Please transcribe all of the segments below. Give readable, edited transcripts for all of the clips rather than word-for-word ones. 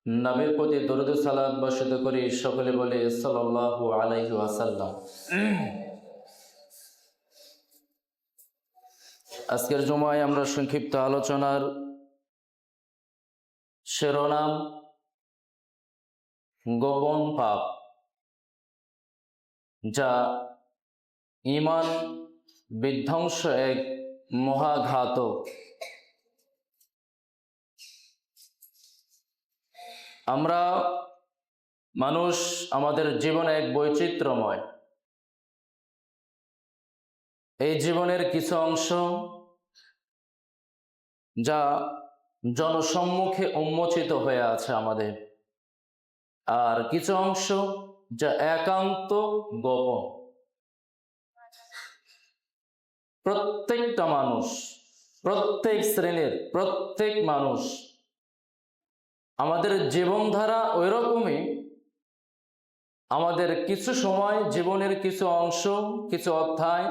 নবীর প্রতি দরুদ সালাত বর্ষিত করি, সকলে বলে সাল্লাল্লাহু আলাইহি ওয়াসাল্লাম। আজকের জুমায় আমরা সংক্ষিপ্ত আলোচনার শিরোনাম গোপন পাপ, যা ঈমান বিধ্বংস এক মহাঘাতক। আমরা মানুষ, আমাদের জীবনে এক বৈচিত্র্যময়। এই জীবনের কিছু অংশ যা জনসম্মুখে উন্মোচিত হয়ে আছে আমাদের, আর কিছু অংশ যা একান্ত গোপন। প্রত্যেকটা মানুষ, প্রত্যেক শ্রেণীর প্রত্যেক মানুষ, আমাদের জীবনধারা ওই রকমই। আমাদের কিছু সময়, জীবনের কিছু অংশ, কিছু অধ্যায়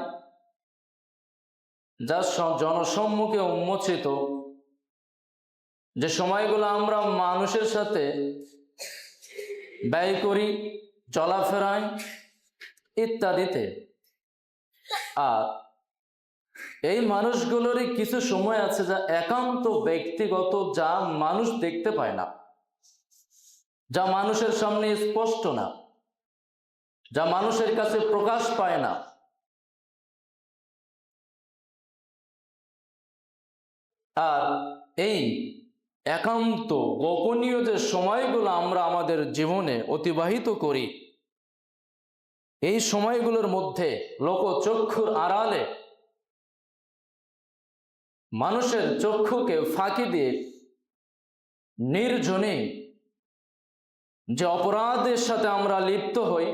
যা জনসম্মুখে উন্মোচিত, যে সময়গুলো আমরা মানুষের সাথে ব্যয় করি, চলাফেরায় ইত্যাদিতে। আর এই মানুষগুলোরই কিছু সময় আছে যা একান্ত ব্যক্তিগত, যা মানুষ দেখতে পায় না, যা মানুষের সামনে স্পষ্ট না, যা মানুষের কাছে প্রকাশ পায় না। আর এই একান্ত গোপনীয় যে সময়গুলো আমরা আমাদের জীবনে অতিবাহিত করি, এই সময়গুলোর মধ্যে লোকচক্ষুর আড়ালে, মানুষের চক্ষুকে ফাঁকি দিয়ে নির্জনে যে অপরাধের সাথে আমরা লিপ্ত হই,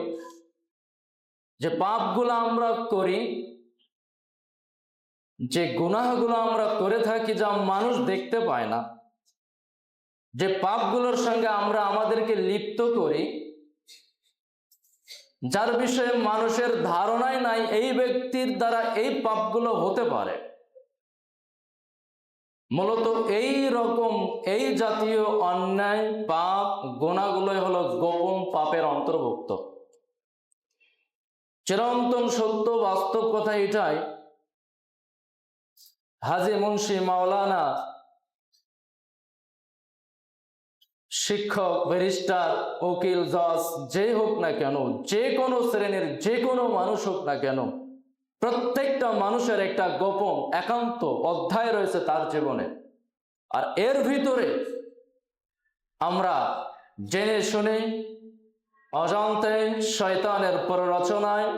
যে পাপগুলো আমরা করি, যে গুনাহগুলো আমরা করে থাকি যা মানুষ দেখতে পায় না, যে পাপগুলোর সঙ্গে আমরা আমাদেরকে লিপ্ত করি, যার বিষয়ে মানুষের ধারণাই নাই এই ব্যক্তির দ্বারা এই পাপগুলো হতে পারে। মূলত এই রকম এই জাতীয় অন্যায়, পাপ, গুনাহগুলোই হলো গোপন পাপের অন্তর্ভুক্ত। চিরন্তন সত্য, বাস্তব কথা এটাই। হাজী, মুন্সি, মাওলানা, শিক্ষক, ব্যারিস্টার, উকিল, জজ, যে হোক না কেন, যে কোনো শ্রেণীর যে কোনো মানুষ হোক না কেন, প্রত্যেকটা মানুষের একটা গোপন একান্ত অধ্যায় রয়েছে তার জীবনে। আর এর ভিতরে আমরা জেনে শুনে, অজান্তে, শয়তানের প্ররোচনায়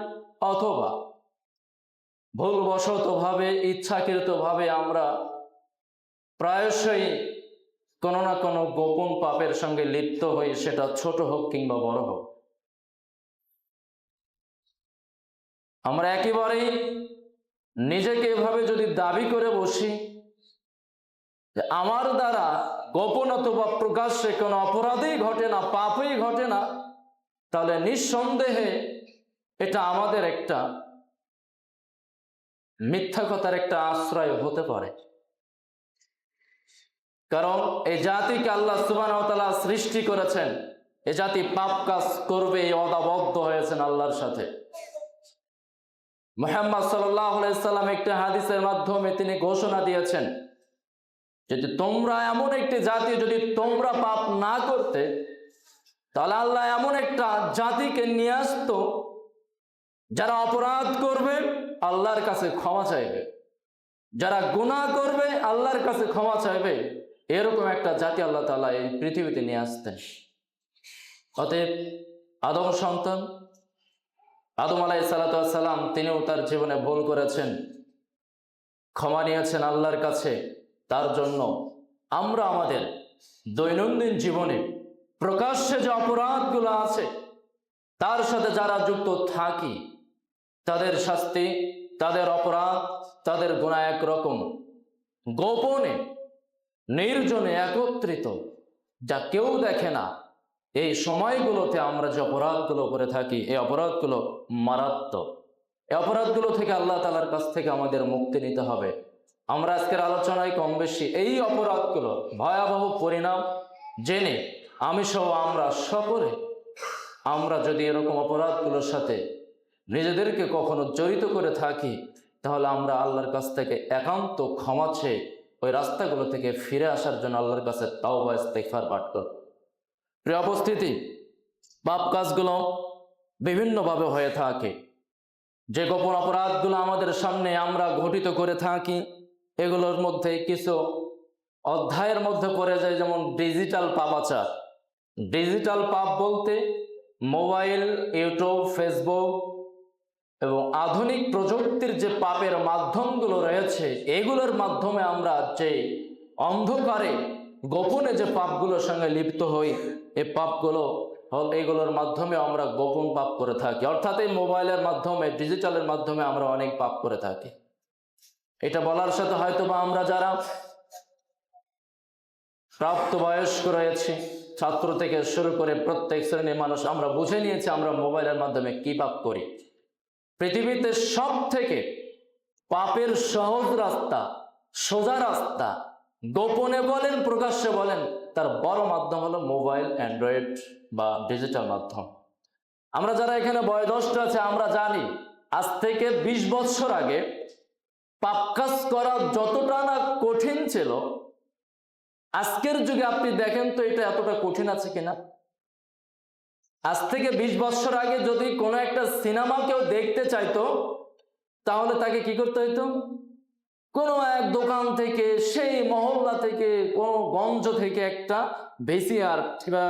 অথবা ভুলবশতভাবে, ইচ্ছাকৃতভাবে আমরা প্রায়শই কোনো না কোনো গোপন পাপের সঙ্গে লিপ্ত হই, সেটা ছোট হোক কিংবা বড় হোক। আমরা একেবারেই নিজেকে এভাবে যদি দাবি করে বসি যে আমার দ্বারা গোপন অথবা প্রকাশ্যে কোনো অপরাধই ঘটে না, পাপই ঘটে না, তাহলে নিঃসন্দেহে এটা আমাদের একটা মিথ্যা কথার একটা আশ্রয় হতে পারে। কারণ এই জাতিকে আল্লাহ সুবহানাহু ওয়া তাআলা সৃষ্টি করেছেন, এ জাতি পাপ কাজ করবে এই ওয়াদাবদ্ধ হয়েছেন আল্লাহর সাথে। মুহাম্মদ সাল্লাল্লাহু আলাইহি সাল্লাম একটা হাদিসের মাধ্যমে তিনি ঘোষণা দিয়েছেন, যদি তোমরা এমন একটি জাতি, যদি তোমরা পাপ না করতে, তাহলে আল্লাহ এমন একটা জাতিকে নিয়ে আসতো যারা অপরাধ করবে আল্লাহর কাছে ক্ষমা চাইবে, যারা গুনাহ করবে আল্লাহর কাছে ক্ষমা চাইবে, এরকম একটা জাতি আল্লাহ তাআলা এই পৃথিবীতে নিয়ে আসতেন। অতএব আদম সন্তান আদম আলাইহিস সালাম, তিনিও তার জীবনে ভুল করেছেন, ক্ষমা নিয়েছেন আল্লাহর কাছে। তার জন্য আমরা আমাদের দৈনন্দিন জীবনে প্রকাশ্যে যে অপরাধগুলো আছে তার সাথে যারা যুক্ত থাকি, তাদের শাস্তি, তাদের অপরাধ, তাদের গুনাহ একরকম। গোপনে, নির্জনে, একত্রিত, যা কেউ দেখে না, এই সময়গুলোতে আমরা যে অপরাধগুলো করে থাকি, এই অপরাধগুলো মারাত্মক। এই অপরাধগুলো থেকে আল্লাহ তাআলার কাছ থেকে আমাদের মুক্তি নিতে হবে। আমরা আজকের আলোচনায় কম বেশি এই অপরাধগুলো ভয়াবহ পরিণাম জেনে আমি সহ আমরা সকলে, আমরা যদি এরকম অপরাধগুলোর সাথে নিজেদেরকে কখনো জড়িত করে থাকি, তাহলে আমরা আল্লাহর কাছ থেকে একান্ত ক্ষমা চেয়ে ওই রাস্তাগুলো থেকে ফিরে আসার জন্য আল্লাহর কাছে তাওবা ইস্তিগফার পাঠ করব। প্রিয় উপস্থিতি, পাপ কাজগুলো বিভিন্নভাবে হয়ে থাকে। যে গোপন অপরাধগুলো আমাদের সামনে আমরা ঘটিত করে থাকি, এগুলোর মধ্যে কিছু অধ্যায়ের মধ্যে পড়ে যায়, যেমন ডিজিটাল পাপাচার। ডিজিটাল পাপ বলতে মোবাইল, ইউটিউব, ফেসবুক এবং আধুনিক প্রযুক্তির যে পাপের মাধ্যমগুলো রয়েছে, এগুলোর মাধ্যমে আমরা যে অন্ধকারে গোপনে যে পাপগুলোর সঙ্গে লিপ্ত হই, এই পাপগুলো এগুলোর মাধ্যমে আমরা গোপন পাপ করে থাকি। অর্থাৎ এই মোবাইলের মাধ্যমে, ডিজিটালের মাধ্যমে আমরা অনেক পাপ করে থাকি। এটা বলার সাথে হয়তো বা আমরা যারা প্রাপ্তবয়স্ক রয়েছে, ছাত্র থেকে শুরু করে প্রত্যেক শ্রেণীর মানুষ, আমরা বুঝে নিয়েছি আমরা মোবাইলের মাধ্যমে কি পাপ করি। পৃথিবীতে সব থেকে পাপের সহজ রাস্তা, সোজা রাস্তা, গোপনে বলেন প্রকাশ্যে বলেন, তার বড় মাধ্যম হলো মোবাইল, অ্যান্ড্রয়েড বা ডিজিটাল মাধ্যম। আমরা যারা এখানে বয়োজ্যেষ্ঠ আছে, আমরা জানি আজ থেকে 20 বছর আগে পাপ কাজ করা যতটা না কঠিন ছিল, আজকের যুগে আপনি দেখেন তো এটা এতটা কঠিন আছে কিনা। আজ থেকে 20 বছর আগে যদি কোনো একটা সিনেমা কেউ দেখতে চাইতো, তাহলে তাকে কি করতে হইতো? কোনো এক দোকান থেকে, সেই মহল্লা থেকে, কোনো গঞ্জ থেকে একটা ভিসিআর কিংবা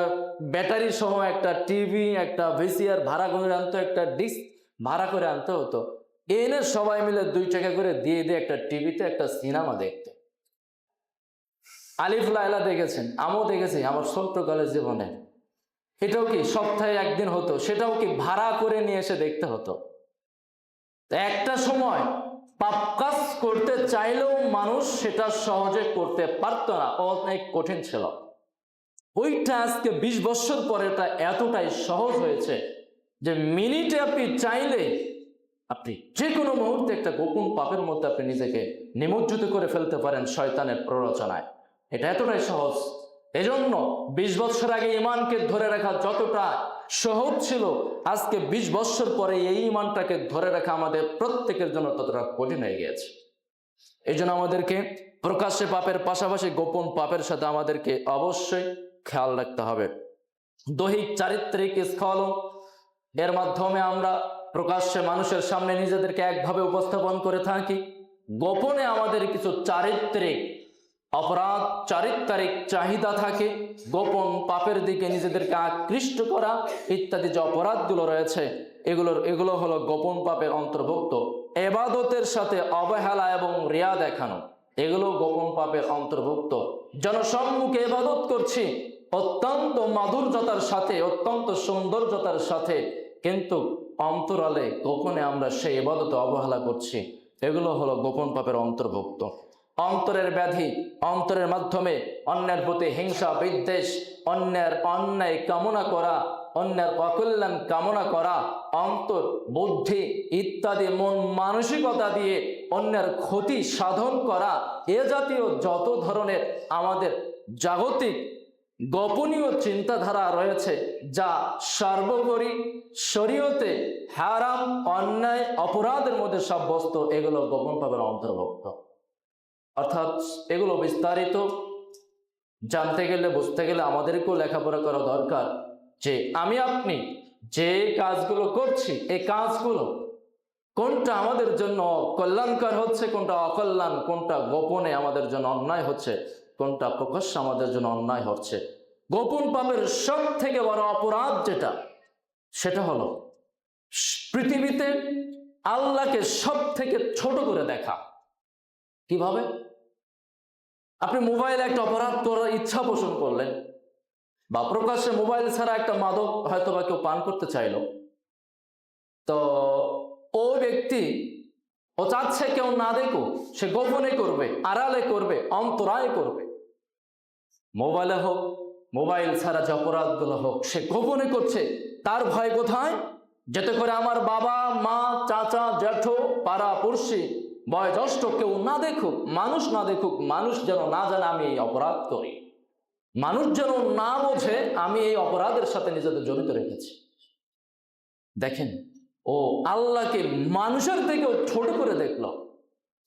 ব্যাটারি সহ একটা টিভি, একটা ভিসিআর ভাড়া করে আনতো, একটা ডিস্ক ভাড়া করে আনতে হতো। এনে সবাই মিলে 2 টাকা করে দিয়ে দিয়ে একটা টিভিতে একটা সিনেমা দেখতে। আলিফ লায়লা দেখেছেন, আমিও দেখেছি আমার ছোট্টকালের জীবনে। এটাও কি সপ্তাহে একদিন হতো, সেটাও কি ভাড়া করে নিয়ে এসে দেখতে হতো। একটা সময় পাপ কাজ করতে চাইলেও মানুষ সেটা সহজে করতে পারতো না, অনেক কঠিন ছিল। ওইটা আজকে 20 বছর পরে এটা এতটাই সহজ হয়েছে যে মিনিটে আপনি চাইলে আপনি যে কোনো মুহূর্তে একটা গোপন পাপের মধ্যে আপনি নিজেকে নিমজ্জিত করে ফেলতে পারেন শয়তানের প্ররোচনায়। এটা এতটাই সহজ। এজন্য 20 বছর আগে ইমানকে ধরে রাখা যতটা সহজ ছিল, আজকে 20 বছর পরে এই ইমানটাকে ধরে রাখা আমাদের প্রত্যেকের জন্য ততটা কঠিন হয়ে গিয়েছে। এই জন্য আমাদেরকে প্রকাশ্যে পাপের পাশাপাশি গোপন পাপের সাথে আমাদেরকে অবশ্যই খেয়াল রাখতে হবে। দৈহিক চারিত্রিক স্খলন এর মাধ্যমে আমরা প্রকাশ্যে মানুষের সামনে নিজেদেরকে একভাবে উপস্থাপন করে থাকি। গোপনে আমাদের কিছু চারিত্রিক অপরাধ, চারিত্রিক চাহিদা থাকে, গোপন পাপের দিকে নিজেদেরকে আকৃষ্ট করা ইত্যাদি যে অপরাধগুলো রয়েছে, এগুলো হলো গোপন পাপের অন্তর্ভুক্ত। ইবাদতের সাথে অবহেলা এবং রিয়া দেখানো, এগুলো গোপন পাপের অন্তর্ভুক্ত। জনসম্মুখে ইবাদত করছি অত্যন্ত মাধুর্যতার সাথে, অত্যন্ত সৌন্দর্যতার সাথে, কিন্তু অন্তরালে গোপনে আমরা সেই ইবাদতে অবহেলা করছি, এগুলো হলো গোপন পাপের অন্তর্ভুক্ত। অন্তরের ব্যাধি, অন্তরের মাধ্যমে অন্যের প্রতি হিংসা, বিদ্বেষ, অন্যের অন্যায় কামনা করা, অন্যের অকল্যাণ কামনা করা, অন্তর, বুদ্ধি ইত্যাদি মন মানসিকতা দিয়ে অন্যের ক্ষতি সাধন করা, এ জাতীয় যত ধরনের আমাদের জাগতিক গোপনীয় চিন্তাধারা রয়েছে, যা সর্বোপরি শরীয়তে হারাম, অন্যায়, অপরাধের মধ্যে সাব্যস্ত, এগুলো গোপন পাপের অন্তর্ভুক্ত। অর্থাৎ এগুলো বিস্তারিত জানতে গেলে, বুঝতে গেলে আমাদেরকেও লেখাপড়া করা দরকার, যে আমি আপনি যে কাজগুলো করছি, এই কাজগুলো কোনটা আমাদের জন্য কল্যাণকর হচ্ছে, কোনটা অকল্যাণ, কোনটা গোপনে আমাদের জন্য অন্যায় হচ্ছে, কোনটা প্রকাশ্যে আমাদের জন্য অন্যায় হচ্ছে। গোপন পাপের সব থেকে বড় অপরাধ যেটা, সেটা হলো পৃথিবীতে আল্লাহকে সব থেকে ছোট করে দেখা। কিভাবে? আপনি মোবাইলে একটা অপরাধ করার ইচ্ছা পোষণ করলেন, বা প্রকাশ্যে মোবাইল ছাড়া একটা মাদক হয়তো বা কেউ পান করতে চাইলো, তো ও ব্যক্তি ও চাচ্ছে কেউ না দেখুক, সে গোপনে করবে, আড়ালে করবে, অন্তরায় করবে। মোবাইলে হোক, মোবাইল ছাড়া যে অপরাধগুলো হোক, সে গোপনে করছে। তার ভয় কোথায়? যাতে করে আমার বাবা, মা, চাচা, জ্যাঠো, পাড়া পড়শি, বয়োজ্যেষ্ঠ কেউ না দেখুক, মানুষ না দেখুক, মানুষ যেন না জানে আমি এই অপরাধ করি, মানুষ যেন না বোঝে আমি এই অপরাধের সাথে নিজেদের জড়িত রেখেছি। দেখেন, ও আল্লাহকে মানুষের থেকেও ছোট করে দেখলো।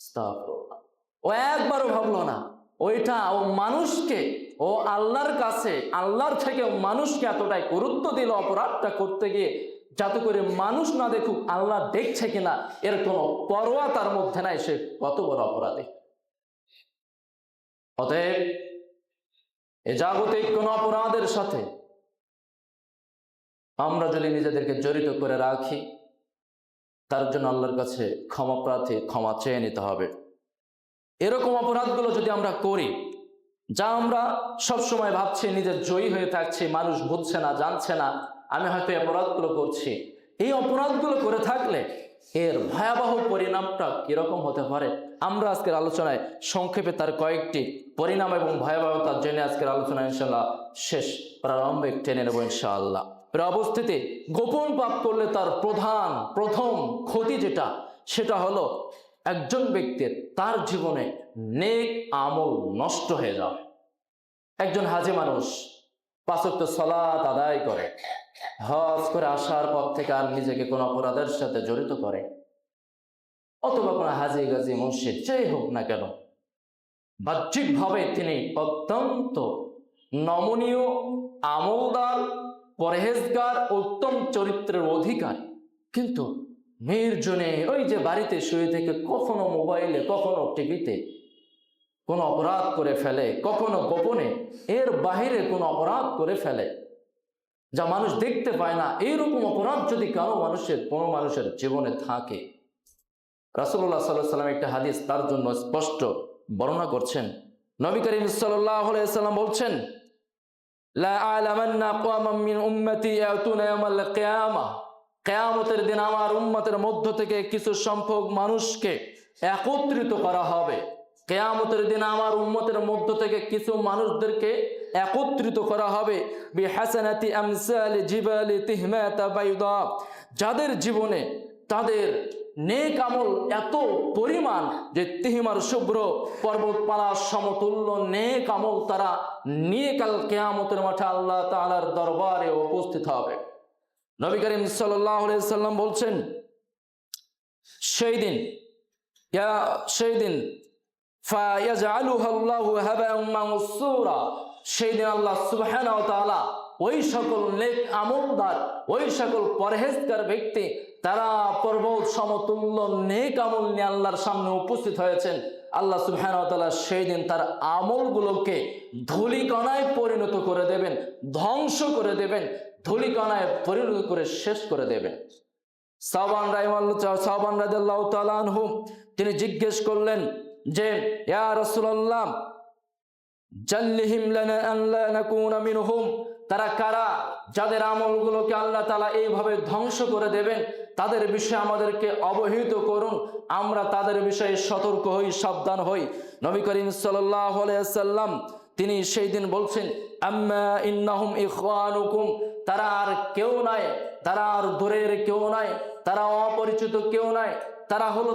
আস্তাগফিরুল্লাহ। ও একবারও ভাবলো না ওইটা ও মানুষকে, ও আল্লাহর কাছে আল্লাহর থেকে মানুষকে এতটাই গুরুত্ব দিল অপরাধটা করতে গিয়ে, যাতে করে মানুষ না দেখুক আল্লাহ দেখছে কিনা এর কোনো পরোয়া তার মধ্যে নাই। সে কত বড় অপরাধী। অতএব এ জাগতিক কোন অপরাধের সাথে আমরা যদি নিজেদেরকে জড়িত করে রাখি, তার জন্য আল্লাহর কাছে ক্ষমা প্রার্থী, ক্ষমা চেয়ে নিতে হবে। এরকম অপরাধগুলো যদি আমরা করি, যা আমরা সবসময় ভাবছি নিজের জয়ী হয়ে থাকছি, মানুষ বুঝছে না, জানছে না, আমি হয়তো এই অপরাধগুলো করছি, এই অপরাধগুলো করে থাকলে এর ভয়াবহ পরিণামটা কিরকম হতে পারে, আমরা আজকের আলোচনায় সংক্ষেপে তার কয়েকটি পরিণাম এবং ভয়াবহতার জন্য আজকের আলোচনা ইনশাআল্লাহ শেষ প্রারম্ভিক টেনে নেব ইনশাআল্লাহ। অবস্থিতে গোপন পাপ করলে তার প্রথম ক্ষতি যেটা, সেটা হলো একজন ব্যক্তির তার জীবনে নেক আমল নষ্ট হয়ে যাবে। একজন হাজি মানুষ 5 ওয়াক্ত সালাত আদায় করে, হজ করে আসার পর থেকে আর নিজেকে কোন অপরাধের সাথে জড়িত করে, অথবা কোনো হাজি গাজী মুর্শিদ যেই হোক না কেন, বাহ্যিকভাবে তিনি অত্যন্ত নমনীয়, আমলদার, পরহেজগার, উত্তম চরিত্রের অধিকারী, কিন্তু নির্জনে ওই যে বাড়িতে শুয়ে থেকে কখনো মোবাইলে, কখনো টিভিতে কোনো অপরাধ করে ফেলে, কখনো গোপনে এর বাহিরে কোনো অপরাধ করে ফেলে যা মানুষ দেখতে পায় না। এইরকম অপরাধ যদি কোনো মানুষের জীবনে থাকে, রাসূলুল্লাহ সাল্লাল্লাহু আলাইহি ওয়াসাল্লাম একটা হাদিস তার জন্য স্পষ্ট বর্ণনা করছেন। নবী করিম সাল্লাল্লাহু আলাইহি ওয়াসাল্লাম বলছেন, লা আ'লামান্না আকওয়ামান মিন উম্মতি ইয়াতুনা ইয়াওমাল কিয়ামাহ, কিয়ামতের দিন আমার উম্মতের মধ্য থেকে কিছু সংখ্যক মানুষকে একত্রিত করা হবে। কিয়ামতের দিন আমার উম্মতের মধ্য থেকে কিছু মানুষদেরকে একত্রিত করা হবে, বিহাসানাতি আমসালি জিবালি তিহমাতা বাইদা, যাদের জীবনে তাদের নেক আমল এত পরিমাণ যে তিহিমার শুভ্র পর্বতমালা সমতুল্য নেক আমল তারা নিয়ে কাল কিয়ামতের মাঠে আল্লাহ তাআলার দরবারে উপস্থিত হবে। নবী করিম সাল্লাল্লাহু আলাইহি সাল্লাম বলছেন, সেই দিন ফায়াজআলুহা আল্লাহু হাবা'আন মানসুরা, সেই দিন আল্লাহ সুবহানাহু ওয়া তাআলা ওই সকল নেক আমলদার, ওই সকল পরহেজগার ব্যক্তি, তারা পর্বত সমতুল্য নেক আমল নিয়ে আল্লাহর সামনে উপস্থিত হয়েছেন, আল্লাহ সুবহানাহু ওয়া তাআলা সেই দিন তার আমলগুলোকে ধূলিকণায় পরিণত করে দেবেন, ধ্বংস করে দেবেন, ধূলিকণায় পরিণত করে শেষ করে দেবেন। সাওবান রাদিয়াল্লাহু তাআলা আনহু তিনি জিজ্ঞেস করলেন যে, ইয়া রাসূলুল্লাহ জাল্লিহিম লানা আন লা নাকুনা মিনহুম, তারা কারা যাদের আমলগুলোকে আল্লাহ তাআলা এইভাবে ধ্বংস করে দেবেন, তাদের বিষয়ে আমাদেরকে অবহিত করুন, আমরা তাদের বিষয়ে সতর্ক হই, সাবধান হই। নবী করিম সাল্লাল্লাহু আলাইহি ওয়াসাল্লাম তিনি সেই দিন বলছেন, আম্মা ইন্নাহুম ইখওয়ানুকুম, তারা আর কেউ নয়, তারা আর দূরের কেউ নয়, তারা অপরিচিত কেউ নয়, তারা হলো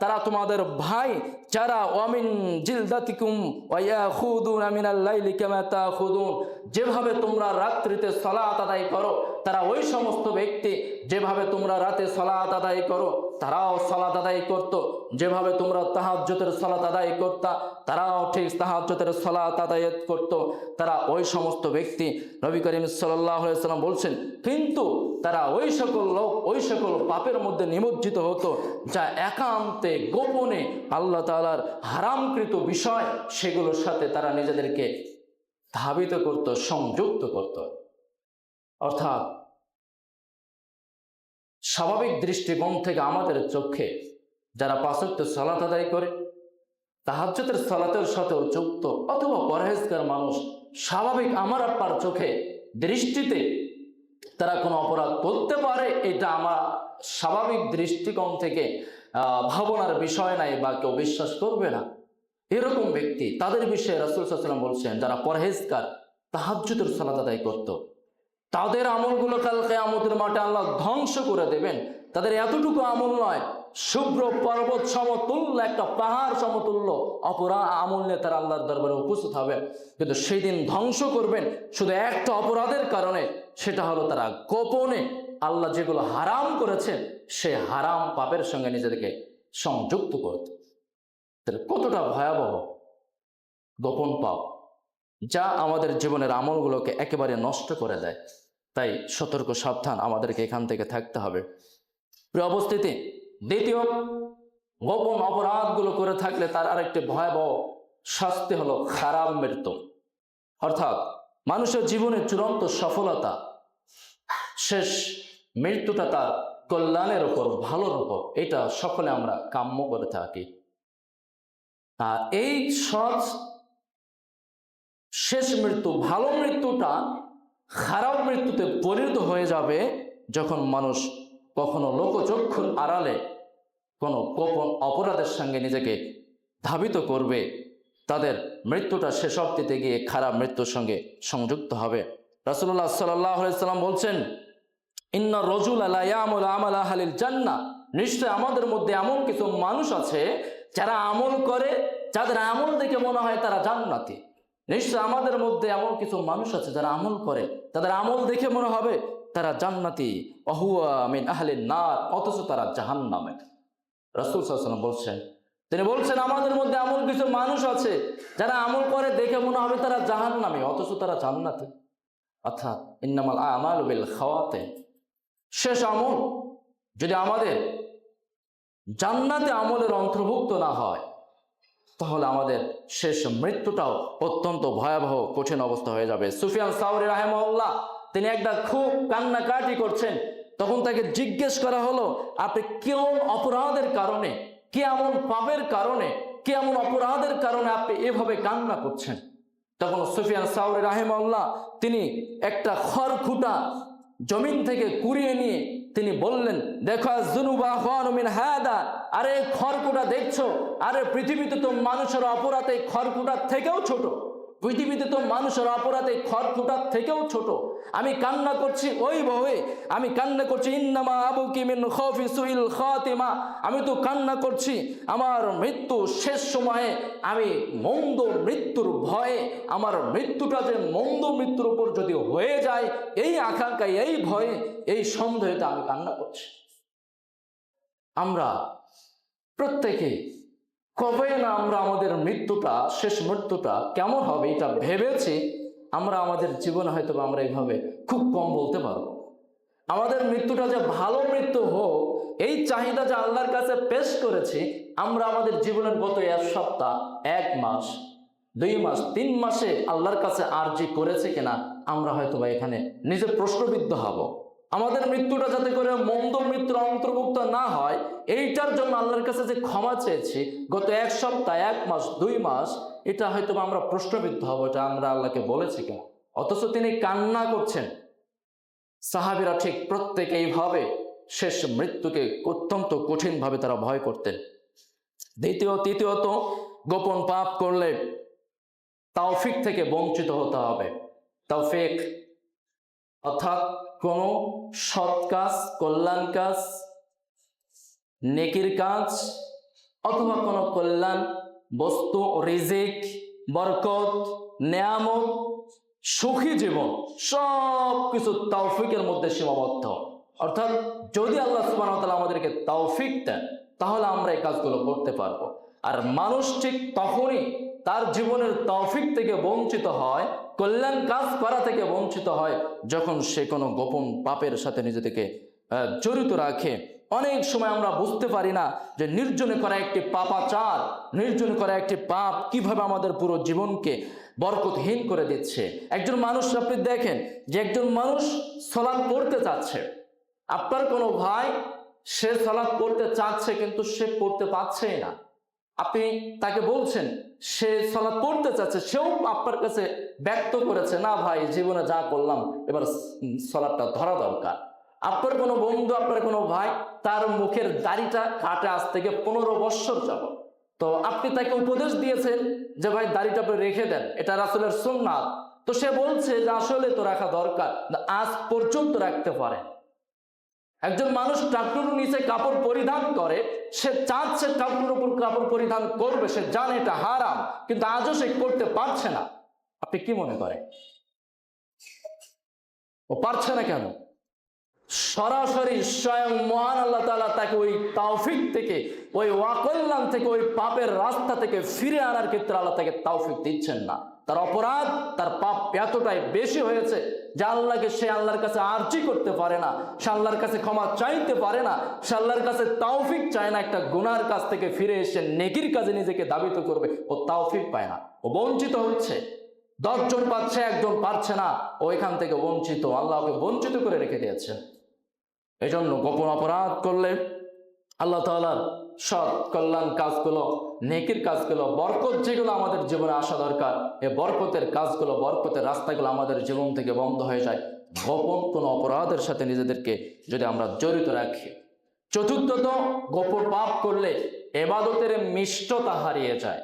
তারা তোমাদের ভাই, যারা ওয়ামিন জিলদাতিকুম ওয়া ইয়াখুদুনা মিনাল লাইলি কামা তাখুদুন, যেভাবে তোমরা রাত্রিতে সালাত আদায় করো, তারা ওই সমস্ত ব্যক্তি যেভাবে তোমরা রাতে সালাত আদায় করো তারাও সালাত আদায় করত, যেভাবে তোমরা তাহাজ্জুদের সালাত আদায় করতা তারাও ঠিক তাহাজ্জুদের সালাত আদায় করত, তারা ওই সমস্ত ব্যক্তি। নবী করিম সাল্লাল্লাহু আলাইহি ওয়াসাল্লাম বলছেন, কিন্তু তারা ওই সকল লোক ওই সকল পাপের মধ্যে নিমজ্জিত হতো যা একান্তে গোপনে আল্লাহ তাআলার হারামকৃত বিষয়, সেগুলোর সাথে তারা নিজেদেরকে ধাবিত করত, সংযুক্ত করত। অর্থাৎ স্বাভাবিক দৃষ্টিকোণ থেকে আমাদের চোখে যারা 5 ওয়াক্ত সালাত আদায় করে, তাহাজ্জুদের সালাতের সাথেও যুক্ত অথবা পরহেজগার মানুষ, স্বাভাবিক আমার আপনার চোখে দৃষ্টিতে তারা কোনো অপরাধ করতে পারে, এটা আমার স্বাভাবিক দৃষ্টিকোণ থেকে ভাবনার বিষয় নাই, বা কেউ বিশ্বাস করবে না। এরকম ব্যক্তি, তাদের বিষয়ে রাসূল সাল্লাল্লাহু আলাইহি ওয়াসাল্লাম বলছেন, যারা পরহেজগার, তাহাজ্জুদের সালাত আদায় করত, তাদের আমলগুলো কাল কিয়ামতের মাঠে আল্লাহ ধ্বংস করে দেবেন। তাদের এতটুকু আমল নয়, শুভ্র পর্বত সমতুল্য, একটা পাহাড় সমতুল্য অপরাধ আমল নিয়ে তারা আল্লাহর দরবারে উপস্থিত হবে। কিন্তু সেই দিন ধ্বংস করবেন শুধু একটা অপরাধের কারণে, সেটা হলো তারা গোপনে আল্লাহ যেগুলো হারাম করেছেন সে হারাম পাপের সঙ্গে নিজেদেরকে সংযুক্ত করত। কতটা ভয়াবহ গোপন পাপ, যা আমাদের জীবনের আমলগুলোকে একেবারে নষ্ট করে দেয়। তাই সতর্ক সাবধান আমাদেরকে এখান থেকে থাকতে হবে। প্রিয় উপস্থিতি, দ্বিতীয়, গোপন অপরাধগুলো করে থাকলে তার আরেকটি ভয়াবহ শাস্তি হলো খারাপ মৃত্যু। অর্থাৎ মানুষের জীবনের চূড়ান্ত সফলতা, শেষ মৃত্যুটা তার কল্যাণের ওপর, ভালোর ওপর, এটা সকলে আমরা কাম্য করে থাকি। আর এই সৎ শেষ মৃত্যু, ভালো মৃত্যুটা খারাপ মৃত্যুতে পরিণত হয়ে যাবে যখন মানুষ কখনো লোকচক্ষুর আড়ালে কোনো গোপন অপরাধের সঙ্গে নিজেকে ধাবিত করবে। তাদের মৃত্যুটা শেষ দিতে গিয়ে খারাপ মৃত্যুর সঙ্গে সংযুক্ত হবে। রাসূলুল্লাহ সাল্লাল্লাহু আলাইহি সাল্লাম বলছেন, ইন্না রাজুলা লা ইয়ামালু আমালা আহলিল জান্নাহ, নিশ্চয় আমাদের মধ্যে এমন কিছু মানুষ আছে যারা আমল করে, যাদের আমল দেখে মনে হয় তারা জান্নাতি। নিশ্চয় আমাদের মধ্যে এমন কিছু মানুষ আছে যারা আমল করে, তাদের আমল দেখে মনে হবে তারা জান্নাতি, ওয়াহুয়া মিন আহলিন নার, অথচ তারা জাহান্নামে। রাসূল সাল্লাল্লাহু আলাইহি ওয়াসাল্লাম বলছেন, তিনি বলছেন আমাদের মধ্যে এমন কিছু মানুষ আছে যারা আমল করে দেখে মনে হবে তারা জাহান্নামী, অথচ তারা জান্নাতি। অর্থাৎ ইন্নামাল আমালু বিল খাওয়াতিম, শেষ আমল যদি আমাদের জান্নাতে আমলের অন্তর্ভুক্ত না হয়, তাহলে আমাদের শেষ মৃত্যুটাও অত্যন্ত ভয়াবহ কঠিন অবস্থা হয়ে যাবে। সুফিয়ান সাওরি রাহিমাহুল্লাহ, তিনি একটা খুব কান্নাকাটি করছেন। তখন তাকে জিজ্ঞেস করা হলো, আপনি কোন অপরাধের কারণে, কি এমন পাপের কারণে, কি এমন অপরাধের কারণে আপনি এভাবে কান্না করছেন? তখন সুফিয়ান সাওরি রাহিমাহুল্লাহ তিনি একটা খড়কুটা জমিন থেকে কুড়িয়ে নিয়ে তিনি বললেন, দেখো যুনুবা আহওয়ানু মিন হাদা, আরে খড়কুটা দেখছো, আরে পৃথিবীতে তো মানুষের অপরাধ এই খড়কুটার থেকেও ছোট, পৃথিবীতে তো মানুষের অপরাধ এই খড়কুটার থেকেও ছোট। আমি কান্না করছি ওই ভয়ে, আমি কান্না করছি ইন্নামা আবুকি মিন খাউফি সুইল খাতিমা, আমি তো কান্না করছি আমার মৃত্যু শেষ সময়ে আমি মন্দ মৃত্যুর ভয়ে, আমার মৃত্যুটা যে মন্দ মৃত্যুর উপর যদি হয়ে যায় এই আকাঙ্ক্ষায়, এই ভয়ে, এই সন্দেহটা আমি কান্না করছি। আমরা প্রত্যেকে কবে না আমরা আমাদের মৃত্যুটা, শেষ মৃত্যুটা কেমন হবে এটা ভেবেছি। আমরা আমাদের জীবনে হয়তো আমরা এইভাবে খুব কম বলতে পারবো। আমাদের মৃত্যুটা যে ভালো মৃত্যু হোক, এই চাহিদা যে আল্লাহর কাছে পেশ করেছি, আমরা আমাদের জীবনের গত এক সপ্তাহ, 1 মাস, 2 মাস, 3 মাসে আল্লাহর কাছে আরজি করেছে কিনা আমরা হয়তো বা এখানে নিজে প্রশ্নবিদ্ধ হব। আমাদের মৃত্যুটা যাতে করে মন্দ মৃত্যুর অন্তর্ভুক্ত না হয়, এইটার জন্য আল্লাহর কাছে যে ক্ষমা চেয়েছি গত 1 সপ্তাহ, 1 মাস, 2 মাস, এটা হয়তো আমরা প্রশ্নবিদ্ধ হব, এটা আমরা আল্লাহকে বলেছি কেন, অথচ তিনি কান্না করছেন। সাহাবীরা ঠিক প্রত্যেকে এইভাবে শেষ মৃত্যুকে অত্যন্ত কঠিনভাবে তারা ভয় করতেন। তৃতীয়ত, গোপন পাপ করলে তাওফিক থেকে বঞ্চিত হতে হবে। তাওফিক অর্থাৎ কোনো সৎ কাজ, কল্যাণ কাজ, নেকির কাজ, অথবা কোনো কল্যাণ বস্তু, রিজিক, বরকত, নেয়ামত, সুখী জীবন, সব কিছু তাওফিকের মধ্যে সীমাবদ্ধ। অর্থাৎ যদি আল্লাহ সুবহানাহু ওয়া তাআলা আমাদেরকে তাওফিক দেন তাহলে আমরা এই কাজগুলো করতে পারবো। আর মানুষ ঠিক তখনই তার জীবনের তাওফিক থেকে বঞ্চিত হয়, কল্যাণ কাজ করা থেকে বঞ্চিত হয়, যখন সে কোনো গোপন পাপের সাথে নিজেকে জড়িত রাখে। অনেক সময় আমরা বুঝতে পারি না যে নির্জনে করা একটি পাপাচার, নির্জনে করা একটি পাপ কিভাবে আমাদের পুরো জীবনকে বরকতহীন করে দিচ্ছে। একজন মানুষ, আপনি দেখেন যে একজন মানুষ সালাত পড়তে চাচ্ছে, আপনার কোনো ভাই সে সালাত পড়তে চাচ্ছে কিন্তু সে পড়তে পারছেই না। আপনি তাকে বলছেন, সে সালাত পড়তে চাচ্ছে, সেও আপনার কাছে ব্যক্ত করেছে, না ভাই জীবনে যা করলাম এবার সালাতটা ধরা দরকার। আপনার কোনো বন্ধু, আপনার কোনো ভাই, তার মুখের দাড়িটা কাটে আজ থেকে 15 বৎসর যাব, তো আপনি তাকে উপদেশ দিয়েছেন যে ভাই দাড়িটা আপনি রেখে দেন, এটা রাসূলের সুন্নাত। তো সে বলছে যে আসলে তো রাখা দরকার, আজ পর্যন্ত রাখতে পারে। একজন মানুষ টাকনুর নিচে কাপড় পরিধান করে, সে চাচ্ছে টাকনুর উপর কাপড় পরিধান করবে, সে জানে এটা হারাম, কিন্তু আজও সে করতে পারছে না। আপনি কি মনে করেন ও পারছে না কেন? সরাসরি স্বয়ং মহান আল্লাহ তাআলা তাকে ওই তৌফিক থেকে, ওই ওয়াকল্যাণ থেকে, ওই পাপের রাস্তা থেকে ফিরে আনার ক্ষেত্রে আল্লাহ তাকে তৌফিক দিচ্ছেন না। তার অপরাধ, তার পাপ এতটাই বেশি হয়েছে যে সে আল্লাহর কাছে আরজি করতে পারে না, সে আল্লাহর কাছে ক্ষমা চাইতে পারে না, সে আল্লাহর কাছে তৌফিক চায় না। একটা গুনার কাছ থেকে ফিরে এসে নেকির কাজে নিজেকে দাবিত করবে, ও তৌফিক পায় না, ও বঞ্চিত হচ্ছে। 10 জন পাচ্ছে, 1 জন পারছে না, ও এখান থেকে বঞ্চিত, আল্লাহকে বঞ্চিত করে রেখে দিয়েছে। এই জন্য গোপন অপরাধ করলে আল্লাহ তাআলার সৎ কল্যাণ কাজগুলো, নেকির কাজগুলো, বরকত যেগুলো আমাদের জীবনে আসা দরকার, এই বরকতের কাজগুলো, বরকতের রাস্তাগুলো আমাদের জীবন থেকে বন্ধ হয়ে যায় গোপন কোনো অপরাধের সাথে নিজেদেরকে যদি আমরা জড়িত রাখি। চতুর্থত, গোপন পাপ করলে ইবাদতের মিষ্টতা হারিয়ে যায়।